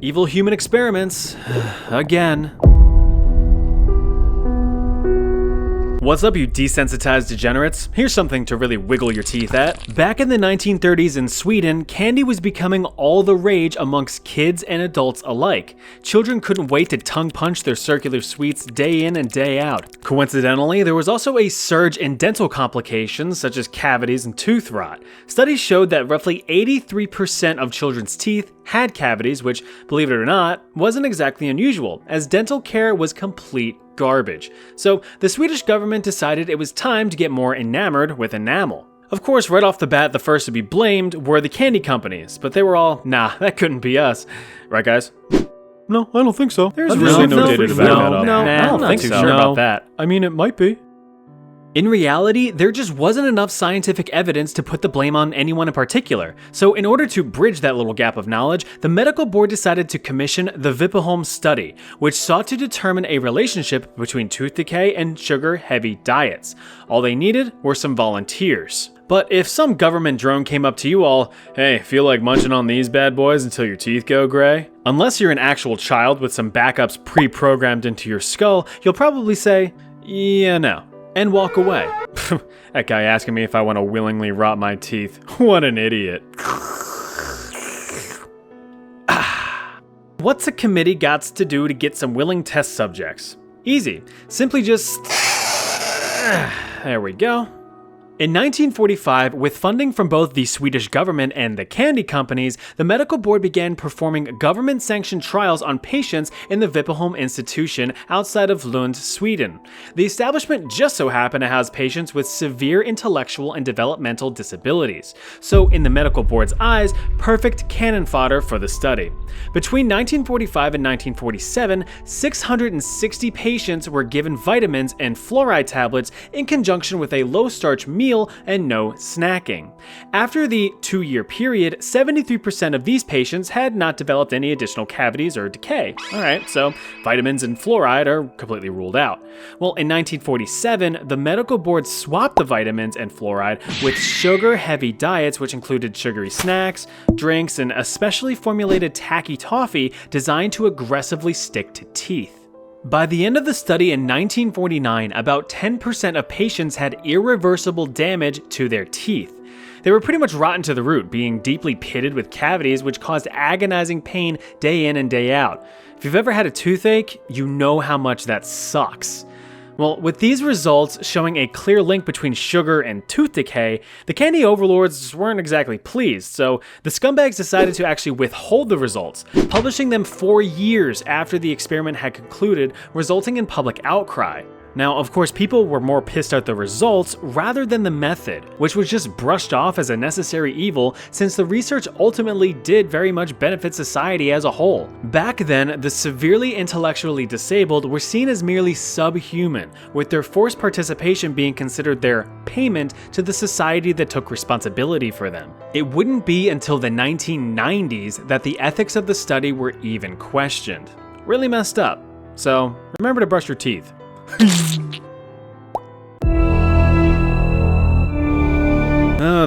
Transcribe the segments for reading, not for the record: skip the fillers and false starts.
Evil human experiments. Again. What's up, you desensitized degenerates? Here's something to really wiggle your teeth at. Back in the 1930s in Sweden, candy was becoming all the rage amongst kids and adults alike. Children couldn't wait to tongue punch their circular sweets day in and day out. Coincidentally, there was also a surge in dental complications such as cavities and tooth rot. Studies showed that roughly 83% of children's teeth had cavities, which, believe it or not, wasn't exactly unusual, as dental care was complete garbage. So the Swedish government decided it was time to get more enamored with enamel. Of course, right off the bat, the first to be blamed were the candy companies, but they were all, nah, that couldn't be us. Right, guys? No, I don't think so. There's really no data to back that up. I don't think so. Sure about that. I mean, it might be. In reality, there just wasn't enough scientific evidence to put the blame on anyone in particular. So in order to bridge that little gap of knowledge, the medical board decided to commission the Vipeholm Study, which sought to determine a relationship between tooth decay and sugar-heavy diets. All they needed were some volunteers. But if some government drone came up to you all, hey, feel like munching on these bad boys until your teeth go gray? Unless you're an actual child with some backups pre-programmed into your skull, you'll probably say, yeah, no, and walk away. That guy asking me if I want to willingly rot my teeth. What an idiot. What's a committee got to do to get some willing test subjects? Easy. Simply just... There we go. In 1945, with funding from both the Swedish government and the candy companies, the medical board began performing government-sanctioned trials on patients in the Vipeholm Institution outside of Lund, Sweden. The establishment just so happened to house patients with severe intellectual and developmental disabilities. So in the medical board's eyes, perfect cannon fodder for the study. Between 1945 and 1947, 660 patients were given vitamins and fluoride tablets in conjunction with a low-starch meal and no snacking. After the 2-year period, 73% of these patients had not developed any additional cavities or decay. Alright, so vitamins and fluoride are completely ruled out. Well, in 1947, the medical board swapped the vitamins and fluoride with sugar-heavy diets, which included sugary snacks, drinks, and a specially formulated tacky toffee designed to aggressively stick to teeth. By the end of the study in 1949, about 10% of patients had irreversible damage to their teeth. They were pretty much rotten to the root, being deeply pitted with cavities which caused agonizing pain day in and day out. If you've ever had a toothache, you know how much that sucks. Well, with these results showing a clear link between sugar and tooth decay, the candy overlords weren't exactly pleased, so the scumbags decided to actually withhold the results, publishing them 4 years after the experiment had concluded, resulting in public outcry. Now, of course, people were more pissed at the results rather than the method, which was just brushed off as a necessary evil since the research ultimately did very much benefit society as a whole. Back then, the severely intellectually disabled were seen as merely subhuman, with their forced participation being considered their payment to the society that took responsibility for them. It wouldn't be until the 1990s that the ethics of the study were even questioned. Really messed up. So, remember to brush your teeth.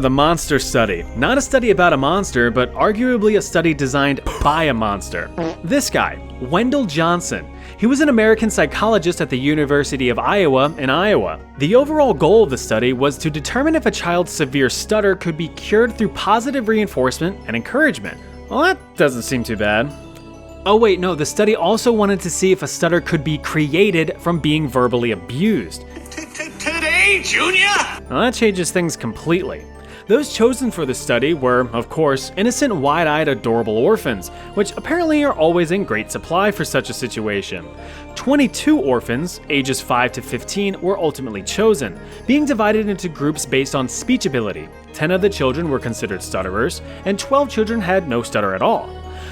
The monster study. Not a study about a monster, but arguably a study designed by a monster. This guy, Wendell Johnson. He was an American psychologist at the University of Iowa in Iowa. The overall goal of the study was to determine if a child's severe stutter could be cured through positive reinforcement and encouragement. Well, that doesn't seem too bad. Oh wait, no, the study also wanted to see if a stutter could be created from being verbally abused. Today, Junior? Well, that changes things completely. Those chosen for the study were, of course, innocent, wide-eyed, adorable orphans, which apparently are always in great supply for such a situation. 22 orphans, ages 5 to 15, were ultimately chosen, being divided into groups based on speech ability. 10 of the children were considered stutterers, and 12 children had no stutter at all.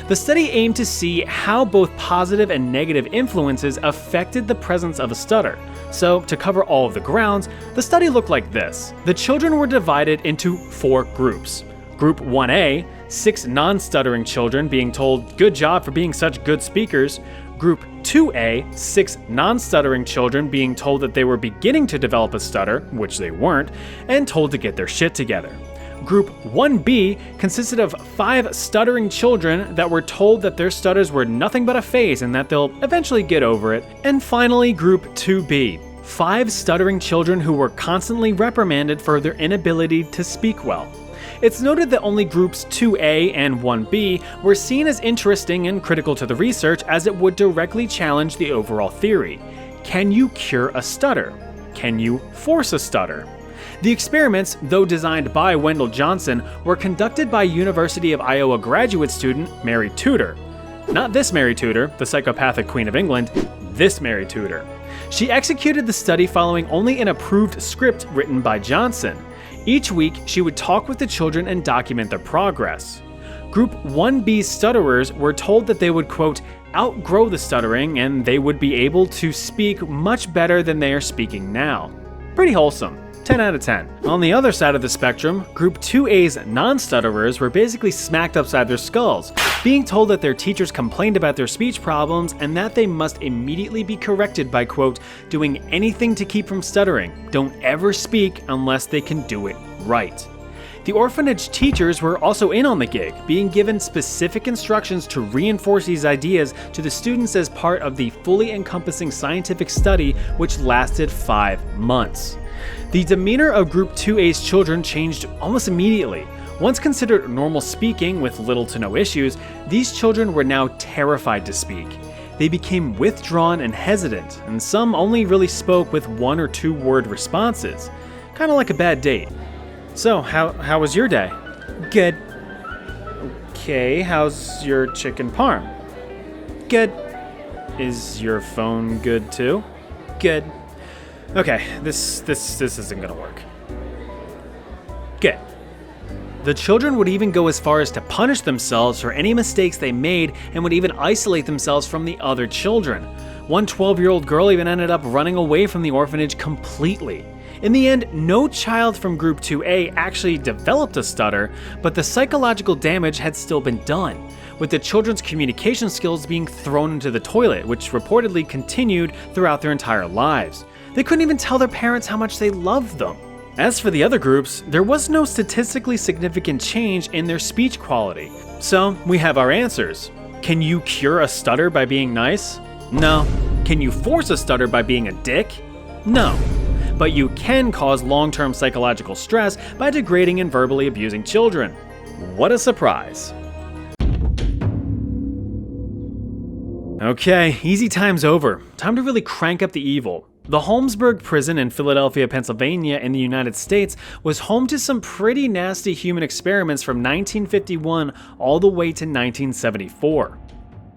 The study aimed to see how both positive and negative influences affected the presence of a stutter. So, to cover all of the grounds, the study looked like this. The children were divided into 4 groups. Group 1A, 6 non-stuttering children being told, "Good job for being such good speakers." Group 2A, 6 non-stuttering children being told that they were beginning to develop a stutter, which they weren't, and told to get their shit together. Group 1B consisted of 5 stuttering children that were told that their stutters were nothing but a phase and that they'll eventually get over it. And finally, Group 2B, 5 stuttering children who were constantly reprimanded for their inability to speak well. It's noted that only groups 2A and 1B were seen as interesting and critical to the research, as it would directly challenge the overall theory. Can you cure a stutter? Can you force a stutter? The experiments, though designed by Wendell Johnson, were conducted by University of Iowa graduate student Mary Tudor. Not this Mary Tudor, the psychopathic Queen of England, this Mary Tudor. She executed the study following only an approved script written by Johnson. Each week, she would talk with the children and document their progress. Group 1B's stutterers were told that they would, quote, outgrow the stuttering and they would be able to speak much better than they are speaking now. Pretty wholesome. 10 out of 10. On the other side of the spectrum, Group 2A's non-stutterers were basically smacked upside their skulls, being told that their teachers complained about their speech problems and that they must immediately be corrected by, quote, doing anything to keep from stuttering. Don't ever speak unless they can do it right. The orphanage teachers were also in on the gig, being given specific instructions to reinforce these ideas to the students as part of the fully encompassing scientific study, which lasted 5 months. The demeanor of Group 2A's children changed almost immediately. Once considered normal speaking with little to no issues, these children were now terrified to speak. They became withdrawn and hesitant, and some only really spoke with 1 or 2 word responses. Kind of like a bad date. So, how was your day? Good. Okay, how's your chicken parm? Good. Is your phone good too? Good. Okay, this isn't gonna work. Good. The children would even go as far as to punish themselves for any mistakes they made and would even isolate themselves from the other children. One 12-year-old girl even ended up running away from the orphanage completely. In the end, no child from Group 2A actually developed a stutter, but the psychological damage had still been done, with the children's communication skills being thrown into the toilet, which reportedly continued throughout their entire lives. They couldn't even tell their parents how much they loved them. As for the other groups, there was no statistically significant change in their speech quality. So, we have our answers. Can you cure a stutter by being nice? No. Can you force a stutter by being a dick? No. But you can cause long-term psychological stress by degrading and verbally abusing children. What a surprise. Okay, easy time's over. Time to really crank up the evil. The Holmesburg prison in Philadelphia, Pennsylvania in the United States was home to some pretty nasty human experiments from 1951 all the way to 1974.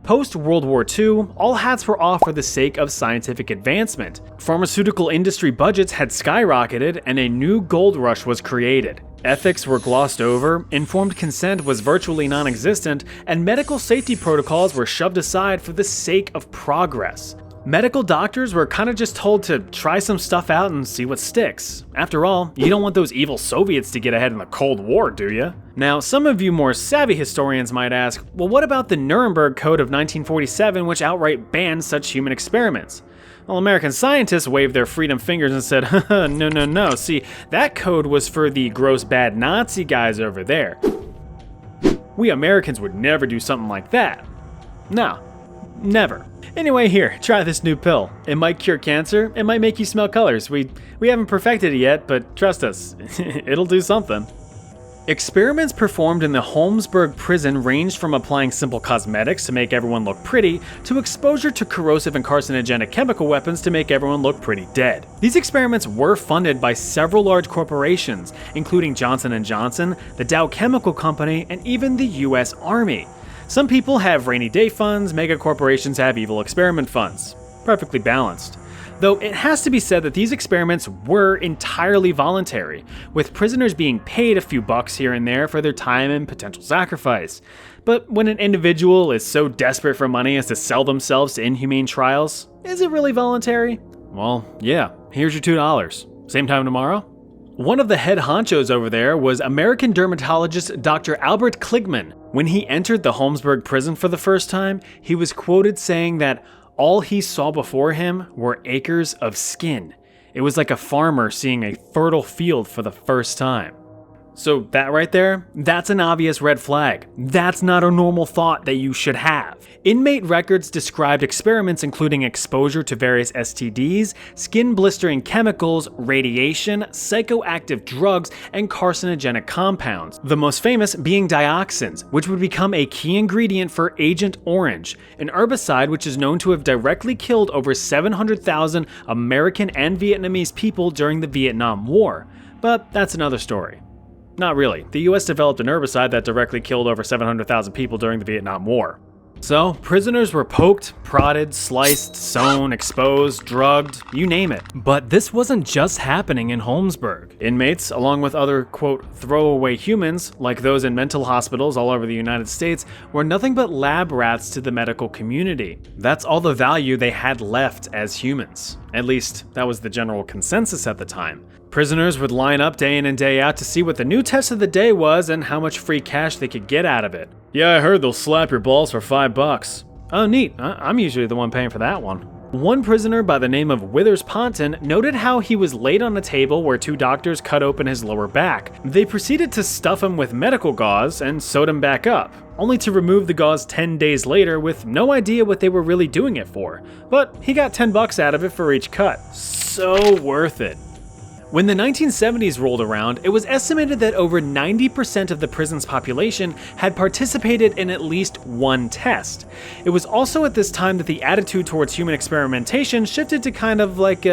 Post-World War II, all hats were off for the sake of scientific advancement. Pharmaceutical industry budgets had skyrocketed and a new gold rush was created. Ethics were glossed over, informed consent was virtually non-existent, and medical safety protocols were shoved aside for the sake of progress. Medical doctors were kind of just told to try some stuff out and see what sticks. After all, you don't want those evil Soviets to get ahead in the Cold War, do you? Now, some of you more savvy historians might ask, well, what about the Nuremberg Code of 1947, which outright banned such human experiments? Well, American scientists waved their freedom fingers and said, no. See, that code was for the gross bad Nazi guys over there. We Americans would never do something like that. No, never. Anyway, here, try this new pill. It might cure cancer, it might make you smell colors. We haven't perfected it yet, but trust us, it'll do something. Experiments performed in the Holmesburg prison ranged from applying simple cosmetics to make everyone look pretty, to exposure to corrosive and carcinogenic chemical weapons to make everyone look pretty dead. These experiments were funded by several large corporations, including Johnson & Johnson, the Dow Chemical Company, and even the US Army. Some people have rainy day funds, mega corporations have evil experiment funds. Perfectly balanced. Though it has to be said that these experiments were entirely voluntary, with prisoners being paid a few bucks here and there for their time and potential sacrifice. But when an individual is so desperate for money as to sell themselves to inhumane trials, is it really voluntary? Well, yeah, here's your $2. Same time tomorrow? One of the head honchos over there was American dermatologist Dr. Albert Kligman. When he entered the Holmesburg prison for the first time, he was quoted saying that all he saw before him were acres of skin. It was like a farmer seeing a fertile field for the first time. So that right there, that's an obvious red flag. That's not a normal thought that you should have. Inmate records described experiments including exposure to various STDs, skin blistering chemicals, radiation, psychoactive drugs, and carcinogenic compounds. The most famous being dioxins, which would become a key ingredient for Agent Orange, an herbicide which is known to have directly killed over 700,000 American and Vietnamese people during the Vietnam War. But that's another story. Not really. The US developed an herbicide that directly killed over 700,000 people during the Vietnam War. So, prisoners were poked, prodded, sliced, sewn, exposed, drugged, you name it. But this wasn't just happening in Holmesburg. Inmates, along with other, quote, throwaway humans, like those in mental hospitals all over the United States, were nothing but lab rats to the medical community. That's all the value they had left as humans. At least, that was the general consensus at the time. Prisoners would line up day in and day out to see what the new test of the day was and how much free cash they could get out of it. Yeah, I heard they'll slap your balls for $5. Oh, neat. I'm usually the one paying for that one. One prisoner by the name of Withers Ponton noted how he was laid on a table where two doctors cut open his lower back. They proceeded to stuff him with medical gauze and sewed him back up, only to remove the gauze 10 days later with no idea what they were really doing it for. But he got $10 out of it for each cut. So worth it. When the 1970s rolled around, it was estimated that over 90% of the prison's population had participated in at least one test. It was also at this time that the attitude towards human experimentation shifted to kind of like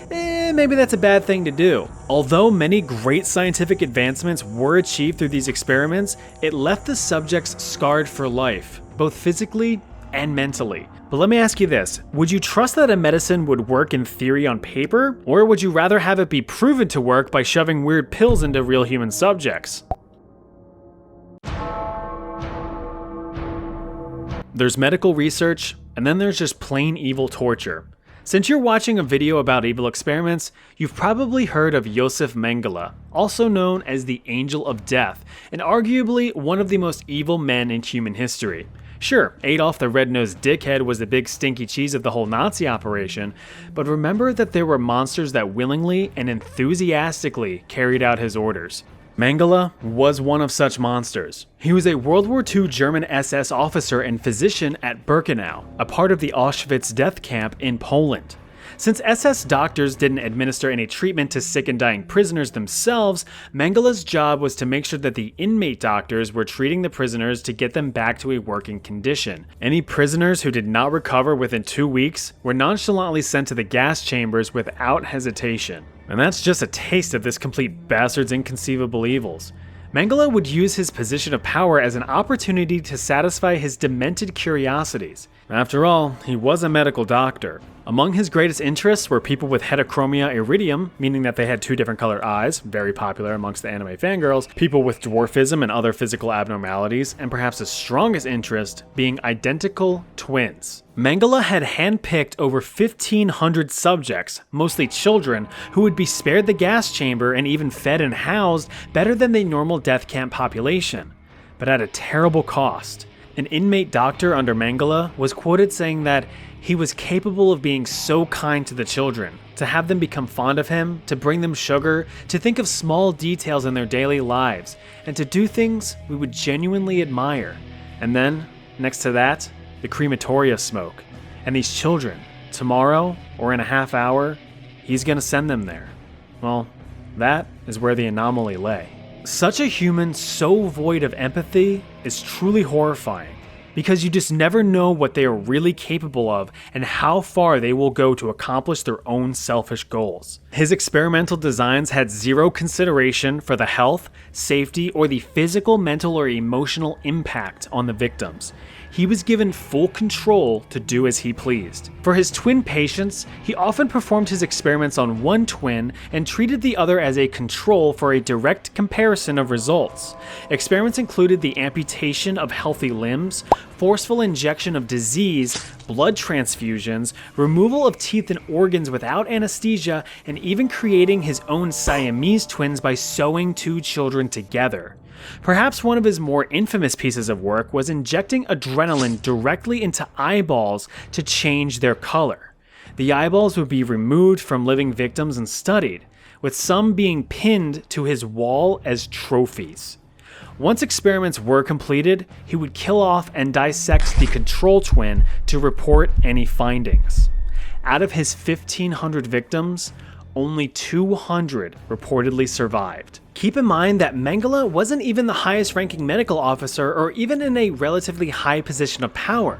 maybe that's a bad thing to do. Although many great scientific advancements were achieved through these experiments, it left the subjects scarred for life, both physically and mentally. But let me ask you this, would you trust that a medicine would work in theory on paper, or would you rather have it be proven to work by shoving weird pills into real human subjects? There's medical research, and then there's just plain evil torture. Since you're watching a video about evil experiments, you've probably heard of Josef Mengele, also known as the Angel of Death, and arguably one of the most evil men in human history. Sure, Adolf the red-nosed dickhead was the big stinky cheese of the whole Nazi operation, but remember that there were monsters that willingly and enthusiastically carried out his orders. Mengele was one of such monsters. He was a World War II German SS officer and physician at Birkenau, a part of the Auschwitz death camp in Poland. Since SS doctors didn't administer any treatment to sick and dying prisoners themselves, Mengele's job was to make sure that the inmate doctors were treating the prisoners to get them back to a working condition. Any prisoners who did not recover within 2 weeks were nonchalantly sent to the gas chambers without hesitation. And that's just a taste of this complete bastard's inconceivable evils. Mengele would use his position of power as an opportunity to satisfy his demented curiosities. After all, he was a medical doctor. Among his greatest interests were people with heterochromia iridium, meaning that they had two different color eyes, very popular amongst the anime fangirls, people with dwarfism and other physical abnormalities, and perhaps his strongest interest being identical twins. Mengele had handpicked over 1,500 subjects, mostly children, who would be spared the gas chamber and even fed and housed better than the normal death camp population, but at a terrible cost. An inmate doctor under Mengele was quoted saying that he was capable of being so kind to the children, to have them become fond of him, to bring them sugar, to think of small details in their daily lives, and to do things we would genuinely admire. And then, next to that, the crematoria smoke. And these children, tomorrow or in a half hour, he's gonna send them there. Well, that is where the anomaly lay. Such a human so void of empathy is truly horrifying, because you just never know what they are really capable of and how far they will go to accomplish their own selfish goals. His experimental designs had zero consideration for the health, safety, or the physical, mental, or emotional impact on the victims. He was given full control to do as he pleased. For his twin patients, he often performed his experiments on one twin and treated the other as a control for a direct comparison of results. Experiments included the amputation of healthy limbs, forceful injection of disease, blood transfusions, removal of teeth and organs without anesthesia, and even creating his own Siamese twins by sewing two children together. Perhaps one of his more infamous pieces of work was injecting adrenaline directly into eyeballs to change their color. The eyeballs would be removed from living victims and studied. with some being pinned to his wall as trophies. Once experiments were completed, he would kill off and dissect the control twin to report any findings. Out of his 1,500 victims, only 200 reportedly survived. Keep in mind that Mengele wasn't even the highest ranking medical officer or even in a relatively high position of power.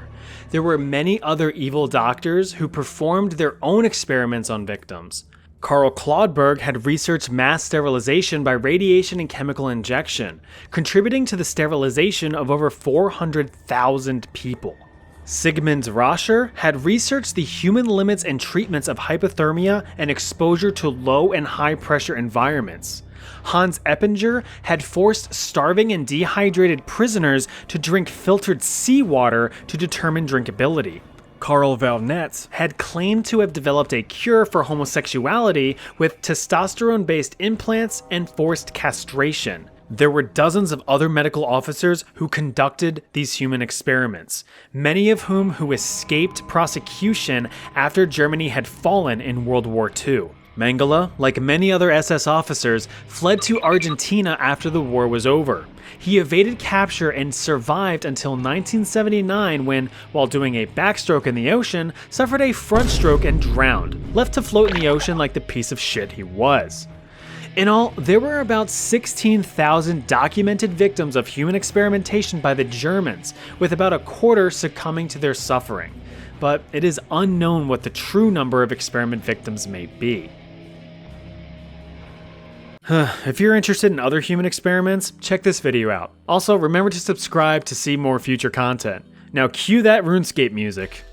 There were many other evil doctors who performed their own experiments on victims. Karl Claudeberg had researched mass sterilization by radiation and chemical injection, contributing to the sterilization of over 400,000 people. Sigmund Rascher had researched the human limits and treatments of hypothermia and exposure to low and high pressure environments. Hans Eppinger had forced starving and dehydrated prisoners to drink filtered seawater to determine drinkability. Karl Valnetz had claimed to have developed a cure for homosexuality with testosterone-based implants and forced castration. There were dozens of other medical officers who conducted these human experiments, many of whom escaped prosecution after Germany had fallen in World War II. Mengele, like many other SS officers, fled to Argentina after the war was over. He evaded capture and survived until 1979 when, while doing a backstroke in the ocean, suffered a front stroke and drowned, left to float in the ocean like the piece of shit he was. In all, there were about 16,000 documented victims of human experimentation by the Germans, with about a quarter succumbing to their suffering. But it is unknown what the true number of experiment victims may be. If you're interested in other human experiments, check this video out. Also, remember to subscribe to see more future content. Now cue that RuneScape music.